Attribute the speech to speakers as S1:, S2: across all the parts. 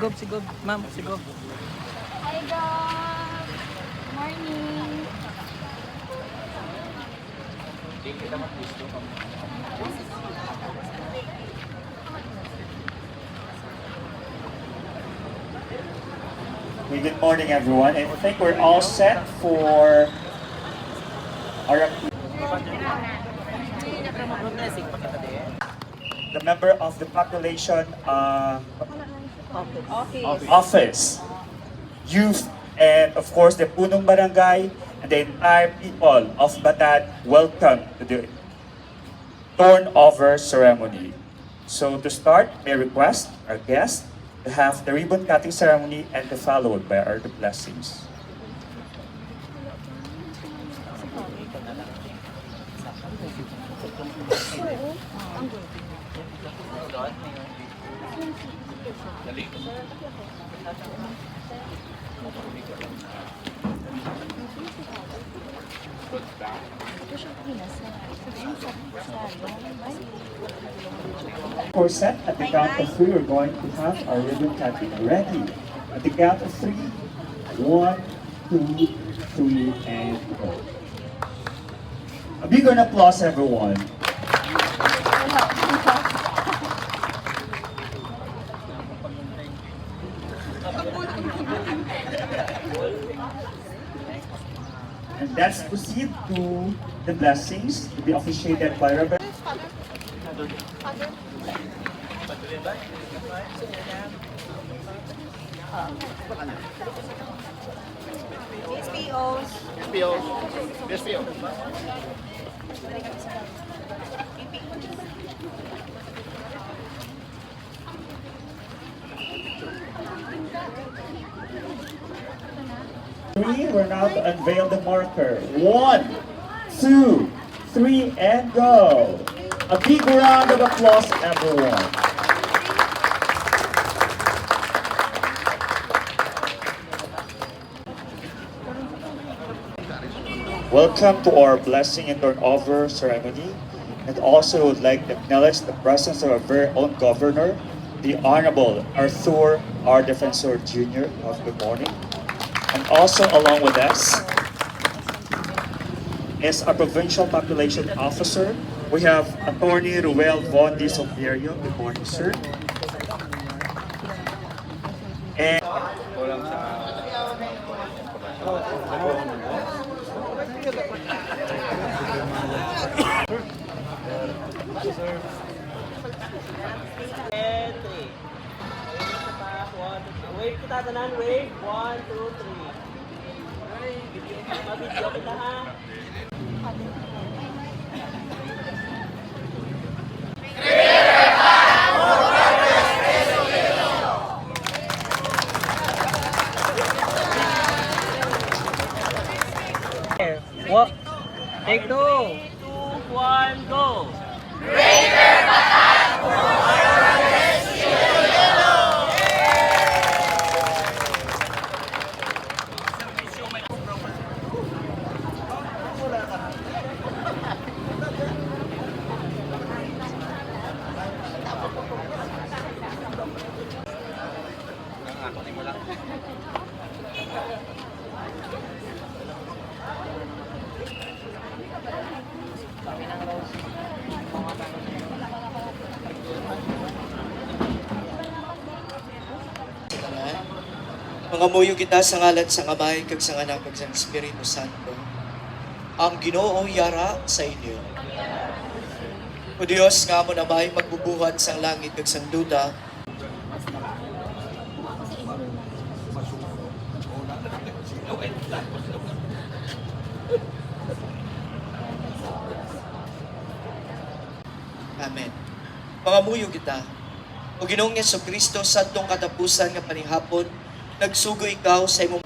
S1: Sigob. Ma'am, sigob.
S2: Hi, Gob! Morning!
S3: Good morning, everyone. I think we're all set for our the member of the population office, youth, and of course the Punong Barangay and the entire people of Batad. Welcome to the turnover ceremony. So to start, may I request our guests to have the ribbon cutting ceremony and to followed by our blessings. For set, at the count of three, we're going to have our ribbon cutting ready. At the count of three, 1, 2, 3, and go. A big round of applause, everyone. And let's proceed to the blessings to be officiated by Reverend. Three, we're now to unveil the marker. 1, 2, 3, and go. A big round of applause, everyone. Welcome to our blessing and turnover ceremony. And also would like to acknowledge the presence of our very own governor, the Honorable Arthur R. Defensor Jr. Good morning. And also along with us is our provincial population officer. We have Attorney Ruel Von Di Soperio. Good morning, sir. And
S4: Wave kita tanan, wave. 1, 2, 3. Mabidyo kita ha.
S1: Walk. Take 2.
S4: 2, 1, go.
S5: Mangamuyo kita sa ngalan sa Amay, kag sa Anak, kag sa Espiritu Santo. Ang Ginoo yara sa inyo. O Diyos nga mo na may magbubuhat sang langit kag sang duta. Amen. Mangamuyo kita. O Ginoong Jesucristo sa atong katapusan nga panihapon, nagsugo ikaw sa imong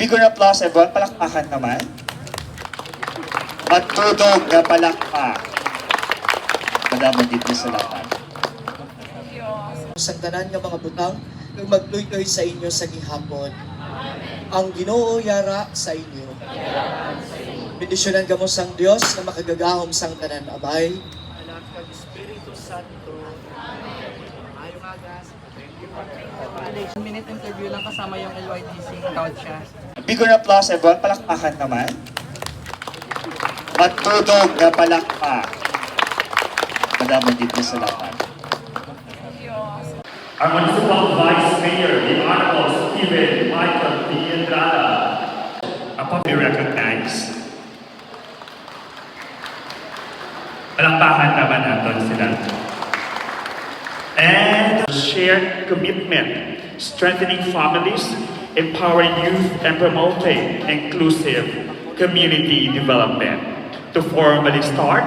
S3: big round of applause, everyone. Palakpakan naman. Matudog na palakpak. Madamon dito sa laman.
S5: Sa tanan nga mga butang, kag magluy-luy sa inyo sa gihapon. Ang Ginoo yara sa inyo. Bendisyonan kamo sang Dios nga makagagahom sang tanan abay. Anak kag Espiritu Santo. Ayong agas.
S1: Minute interview lang kasama yung LYDC account siya.
S3: Bigger applause everyone. Palakpakan naman. Matudog na palakpak. Madamon dito sa laman.
S6: Our Municipal Vice Mayor, the Honorable Steven Michael P. Andrada, upon be recognized. Palakpakan naman natin sila. And shared commitment, strengthening families, empowering youth, and promoting inclusive community development. To formally start,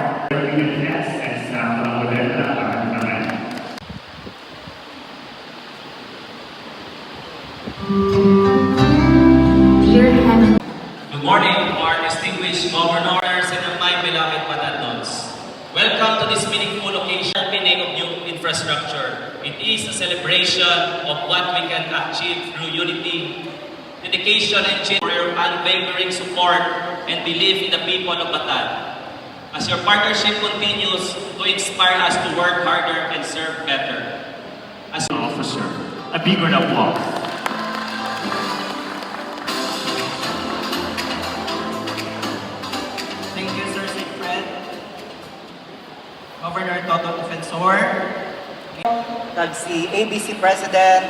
S7: Good morning, our distinguished governors and my beloved Patatons. Welcome to this meaningful occasion, opening of new infrastructure. It is a celebration of what we can achieve through unity, dedication, and for your unwavering support and belief in the people of Bataan. As your partnership continues to inspire us to work harder and serve better. As
S6: officer, a bigger applause.
S1: Thank you, Sir Sigfred. Governor Toto Defensor.
S8: Kag si ABC President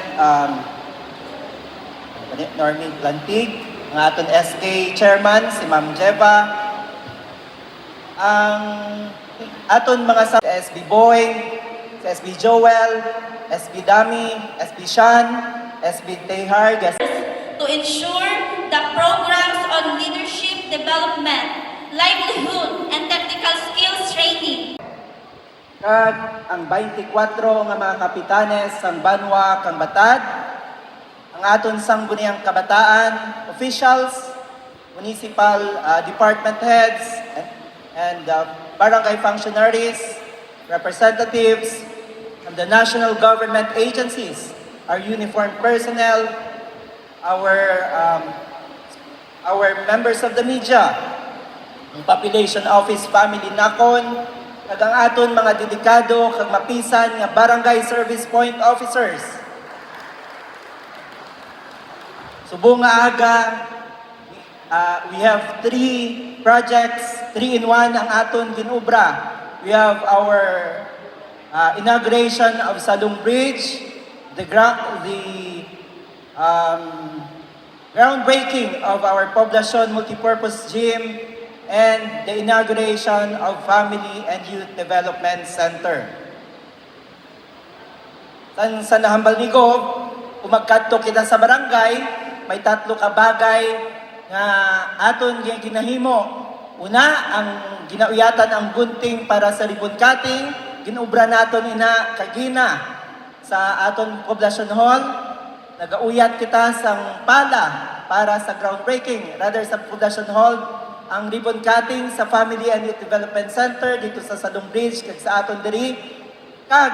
S8: Normie Plantig, ang aton SK Chairman si Ma'am Jeva, ang aton mga sa SB Boy, si SB Joel, SB Dami, SB Shan, SB Tehar,
S2: To ensure the programs on leadership development, livelihood, and technical skills training.
S8: kag ang 24 nga mga kapitanes sang Banwa kang Batad, ang aton sangguniang kabataan, officials, municipal department heads, and barangay functionaries, representatives from the national government agencies, our uniformed personnel, our members of the media, ang population office family nakon, kag ang aton mga dedikado kag mapisan nga barangay service point officers. Subong nga aga, we have 3 projects, 3-in-1 ang aton ginubra. We have our inauguration of Salung Bridge, the groundbreaking of our Poblacion Multipurpose Gym, and the inauguration of Family and Youth Development Center. Sa nahambal ni Gob, umagkadto kita sa barangay, may 3 ka bagay nga aton ginahimo. Una, ang ginauyatan ang gunting para sa ribbon cutting, ginubra naton ina kagina sa aton Poblacion Hall. Nagauyat kita sang pala para sa groundbreaking, rather sa Poblacion Hall, ang ribbon cutting sa Family and Youth Development Center dito sa Salung Bridge kag sa aton diri, kag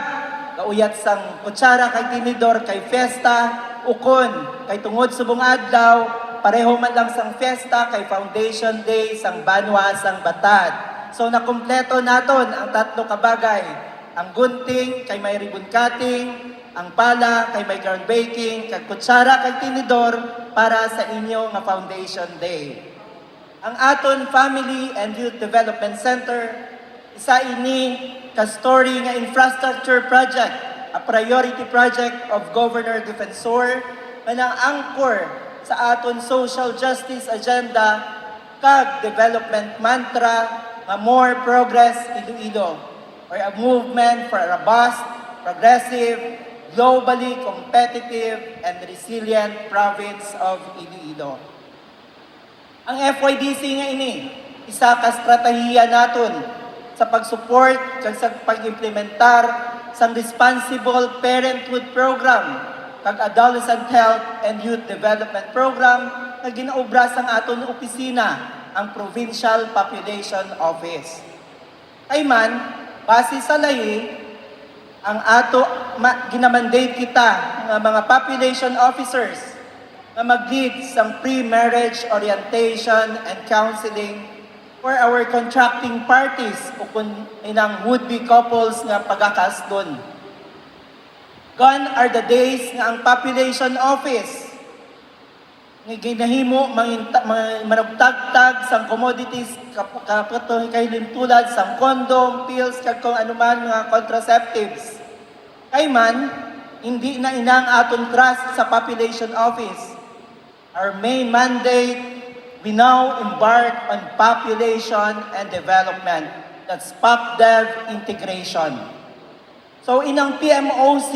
S8: gauyat sang kutsara kay tinidor kay fiesta ukon kay tungod subong adlaw pareho man lang sang fiesta kay Foundation Day sang Banwa sang Batad. So nakumpleto naton ang 3 ka bagay, ang gunting kay may ribbon cutting, ang pala kay may groundbreaking, kag kutsara kay tinidor para sa inyo nga Foundation Day. Ang aton Family and Youth Development Center, isa ini ka-story nga infrastructure project, a priority project of Governor Defensor, nga nang-angkor sa aton social justice agenda kag development mantra nga more progress Iloilo, or a movement for a robust, progressive, globally competitive, and resilient province of Iloilo. Ang FYDC nga ini, isa ka estratehiya naton sa pag-support kag sa pag-implementar sang Responsible Parenthood Program kag Adolescent Health and Youth Development Program na ginaobra sang aton opisina, ang Provincial Population Office. Kay man, base sa lahi, ang ato ginamandate kita ng mga population officers na mag-lead sa pre-marriage orientation and counseling for our contracting parties o kung inang would-be couples nga pagkakasdon. Gone are the days nga ang population office nga ginahimo manugtagtag sang commodities kay tulad sang condom, pills, kag kung anuman mga contraceptives. Kay man, hindi na inang aton trust sa population office. Our main mandate, we now embark on population and development. That's PopDev integration. So inang PMOC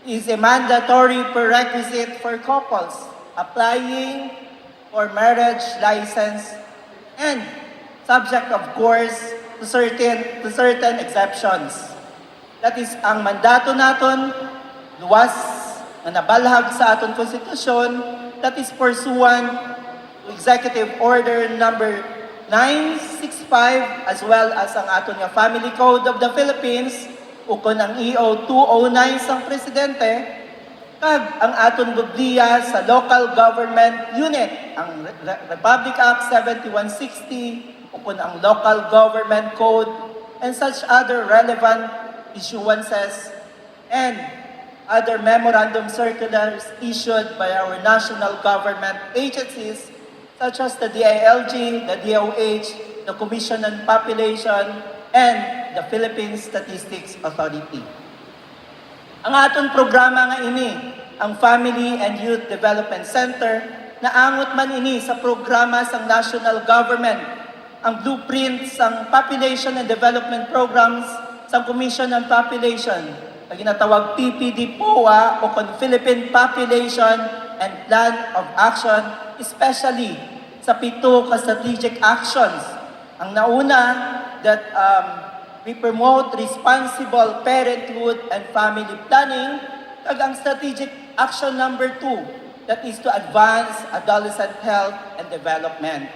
S8: is a mandatory prerequisite for couples applying for marriage license and subject of course to certain exceptions. That is ang mandato naton luwas na nabalhag sa aton konstitusyon, that is pursuant to Executive Order number 965 as well as ang aton nga Family Code of the Philippines ukon ang EO 209 sang presidente kag ang aton Biblia sa Local Government Unit, ang Republic Act 7160, ukon ang Local Government Code, and such other relevant issuances and other memorandum circulars issued by our national government agencies such as the DILG, the DOH, the Commission on Population, and the Philippine Statistics Authority. Ang aton programa nga ini, ang Family and Youth Development Center, naangot man ini sa programa sang national government, ang blueprint sang Population and Development Programs sang Commission on Population, na ginatawag PPD-POA o Philippine Population and Plan of Action, especially sa 7 ka strategic actions. Ang nauna, that we promote responsible parenthood and family planning, kag ang strategic action number 2, that is to advance adolescent health and development.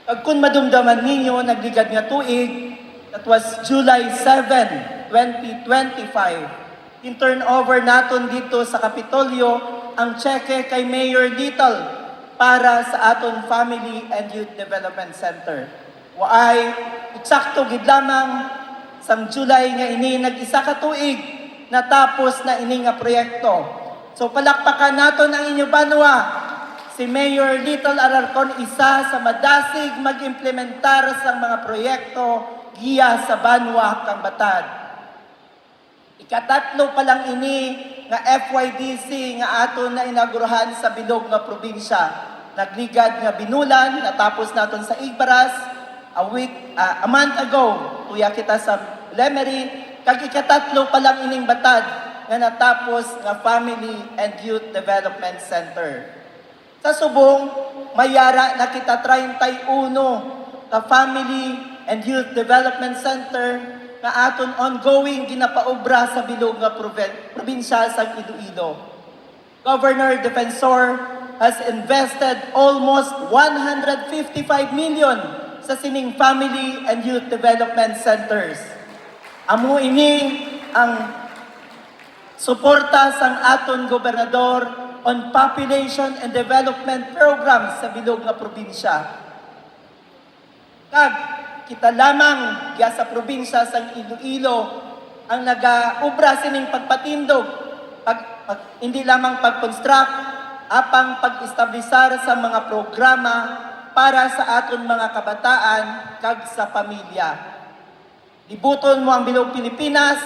S8: Kag kung madumdaman ninyo, nagligad nga tuig, that was July 7, 2025. In turnover naton dito sa Kapitolyo, ang cheque kay Mayor Little para sa aton Family and Youth Development Center. Waay, eksakto gid lamang sang July nga ini nag-isa ka tuig natapos na ini nga proyekto. So palakpakan naton ang inyo banwa. Si Mayor Little Alarcon isa sa madasig mag-implementar sa mga proyekto giya sa banwa kang Batad. Ikatatlo pa lang ini nga FYDC nga aton na inaugurahan sa bilog nga probinsya. Nagligad nga Binulan, natapos naton sa Igbaras, a month ago, tuya kita sa Lemery, kag ikatatlo pa lang ining Batad nga natapos nga Family and Youth Development Center. Sa Subong, mayara na kita 31 ka Family and Youth Development Center nga aton ongoing ginapaobra sa bilog nga probinsya sa Iloilo. Governor Defensor has invested almost 155 million sa sining Family and Youth Development Centers. Amo ini ang suporta sang aton gobernador on population and development programs sa bilog nga probinsya. Kag kita lamang giya sa probinsya sang Iloilo ang nagaubra sining pagpatindog, hindi lamang pag-construct, apang pag-establisar sa mga programa para sa aton mga kabataan kag sa pamilya. Libuton mo ang bilog Pilipinas,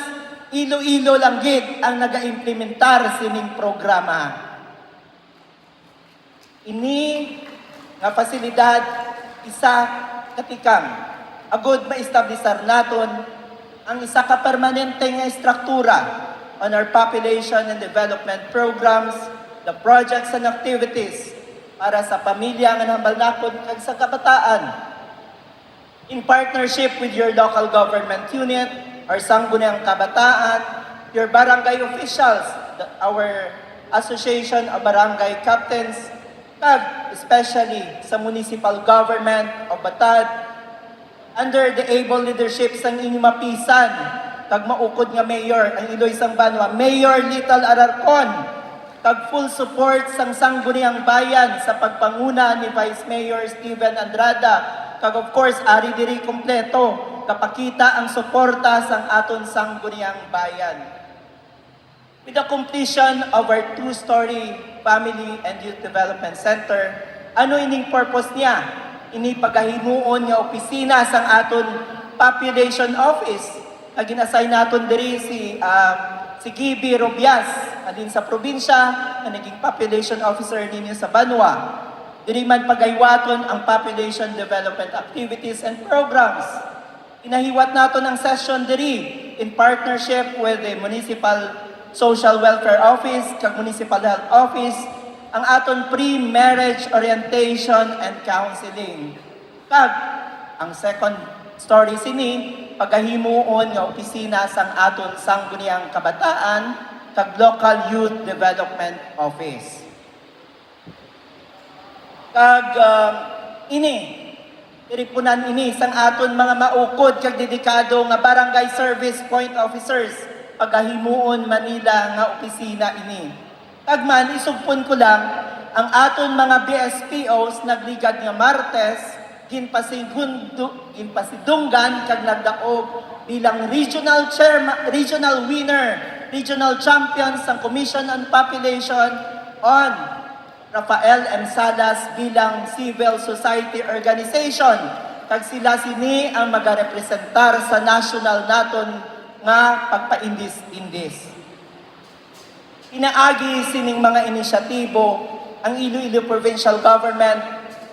S8: Iloilo lang gid ang naga-implementar sining programa. Ini nga pasilidad isa katikang agud maestablisar naton ang isa ka permanente nga struktura on our population and development programs, the projects and activities para sa pamilya nga nahambalnakon kag sa kabataan. In partnership with your local government unit, our Sangguniang Kabataan, your barangay officials, our Association of Barangay Captains, kag especially sa municipal government of Batad, under the able leadership sang inyong mapisan, kag maukod nga mayor, ang Iloy sang Banwa, Mayor Little Alarcon, kag full support sang sangguniang bayan sa pagpanguna ni Vice Mayor Steven Andrada, kag of course, ari diri kompleto, kapakita ang suporta sang aton sangguniang bayan. With the completion of our two-story Family and Youth Development Center, ano ining purpose niya? Ini pagahimuon nga opisina sang aton population office na ginassign naton diri si Gibi Robias alin sa probinsya na naging population officer ninyo sa Banwa. Diri man pagaywaton ang population development activities and programs. Inahiwat naton ang session diri in partnership with the Municipal Social Welfare Office kag Municipal Health Office ang aton pre-marriage orientation and counseling. Kag ang second story sini pagahimuon nga opisina sang aton sangguniang kabataan kag Local Youth Development Office. Kag iripunan ini sang aton mga maukod kag dedikado nga barangay service point officers pagahimuon Manila nga opisina ini. Kagman, isugpon ko lang, ang aton mga BSPOs nagligad nga Martes, ginpasidunggan kag nagdaog bilang regional winner, regional champion sa Commission on Population on Rafael M. Salas bilang civil society organization. Kag sila sini ang magarepresentar sa national naton nga pagpaindis-indis. Inaagi sining mga inisyatibo ang Iloilo Provincial Government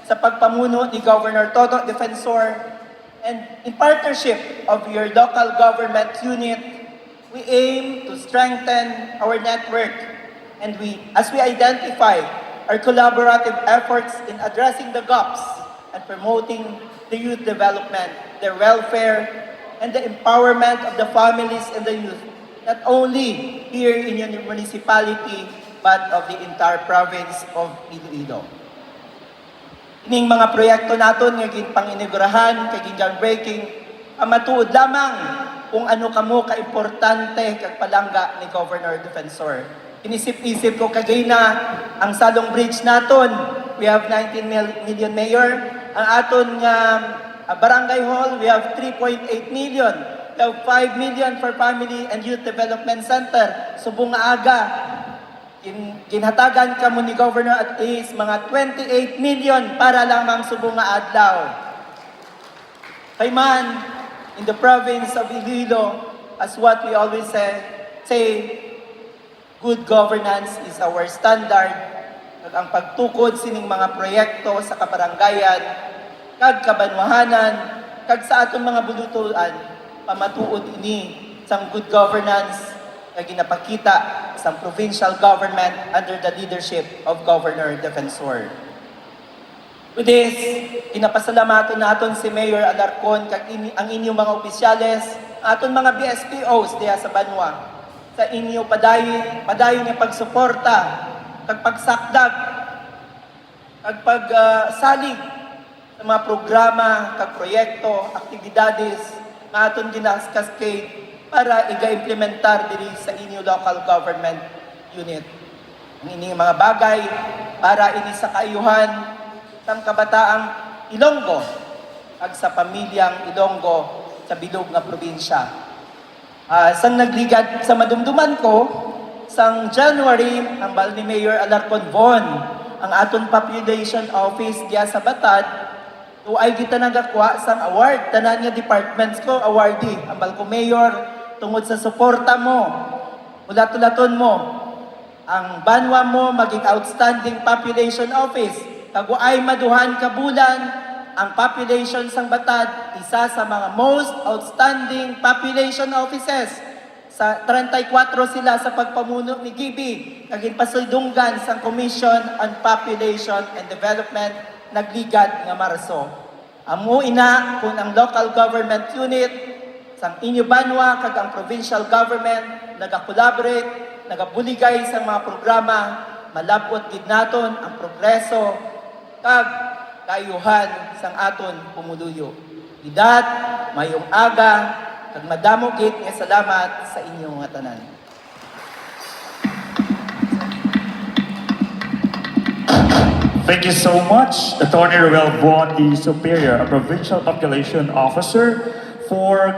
S8: sa pagpamuno ni Governor Toto Defensor and in partnership of your local government unit, we aim to strengthen our network and as we identify our collaborative efforts in addressing the gaps and promoting the youth development, their welfare, and the empowerment of the families and the youth, not only here in your municipality, but of the entire province of Iloilo. Ining mga proyekto naton nga ginpang-inigurahan, kay gingroundbreaking, matuod lamang kung ano kamo ka-importante kag palangga ni Governor Defensor. Inisip-isip ko kagay na ang Salong Bridge naton, we have 19 million mayor, ang aton nga barangay hall, we have 3.8 million. We have 5 million for Family and Youth Development Center. Subong nga aga, ginhatagan ka mo ni Governor at least mga 28 million para lamang subong nga adlaw. Kay man, in the province of Iloilo, as what we always say, good governance is our standard. Kag ang pagtukod sining mga proyekto sa kabarangayan, kag kabanwahanan, kag sa aton mga bulutuan, pamatuod ini sang good governance na ginapakita sa provincial government under the leadership of Governor Defensor. With this, inapasalamaton naton si Mayor Alarcon kag ang inyong mga opisyales, aton mga BSPOs diya sa Banwa, sa inyo padayon nga pagsuporta, kag pagsakdag, kag pagsalig sa mga programa, kag proyekto, aktibidades, nga aton ginaskascade para iga-implementar diri sa inyo local government unit. Ang inyong mga bagay para ini sa kaayuhan ng kabataang Ilonggo ag sa pamilyang Ilonggo sa bilog nga probinsya. Sang nagligad sa madumduman ko, sang January, ang bal ni Mayor Alarcon Von, ang aton population office diya sa Batad, ay kita nagakwa sang award. Tanan nga departments ko, awardee. Ambal ko mayor, tungod sa suporta mo, ulat-ulaton mo, ang Banwa mo maging outstanding population office. Kago ay maduhan ka bulan, ang population sang Batad, isa sa mga most outstanding population offices. Sa 34 sila sa pagpamuno ni Gibi, naging pasuldunggan sang Commission on Population and Development nagligad nga Marso. Amo ina kung ang local government unit sang inyo Banwa kag ang provincial government nagakolaborate, nagabuligay sa mga programa, malabot gid naton ang progreso kag kaayuhan sang aton pumuluyo. Bidat, mayong aga, kag madamo gid nga salamat sa inyong mga tanan.
S6: Thank you so much, Attorney Roel Buon, the Superior, a Provincial Population Officer, for